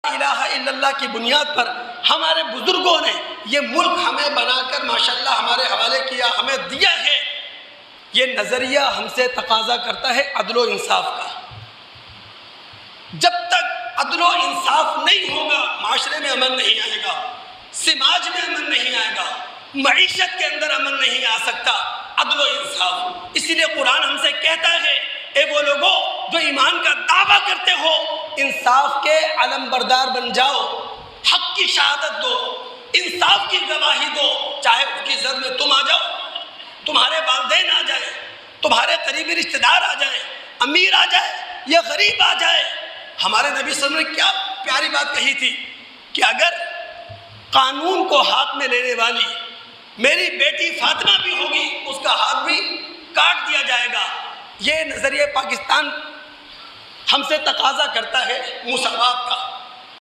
الہ الا اللہ کی بنیاد پر ہمارے بزرگوں نے یہ ملک ہمیں بنا کر ماشاءاللہ ہمارے حوالے کیا، ہمیں دیا ہے، یہ نظریہ ہم سے تقاضا کرتا ہے عدل و انصاف کا۔ جب تک عدل و انصاف نہیں ہوگا معاشرے میں امن نہیں آئے گا، سماج میں امن نہیں آئے گا، معیشت کے اندر امن نہیں آ سکتا۔ عدل و انصاف، اسی لیے قرآن ہم سے کہتا ہے اے وہ لوگوں جو ایمان کا دعویٰ کرتے ہو، انصاف کے علم بردار بن جاؤ، حق کی شہادت دو، انصاف کی گواہی دو، چاہے اس کی زد میں تم آ جاؤ، تمہارے والدین آ جائیں، تمہارے قریبی رشتہ دار آ جائیں، امیر آ جائے یا غریب آ جائے۔ ہمارے نبی صلی اللہ علیہ وسلم نے کیا پیاری بات کہی تھی کہ اگر قانون کو ہاتھ میں لینے والی میری بیٹی فاطمہ بھی ہوگی، اس کا ہاتھ بھی کاٹ دیا جائے گا۔ یہ نظریہ پاکستان ہم سے تقاضا کرتا ہے مساوات کا۔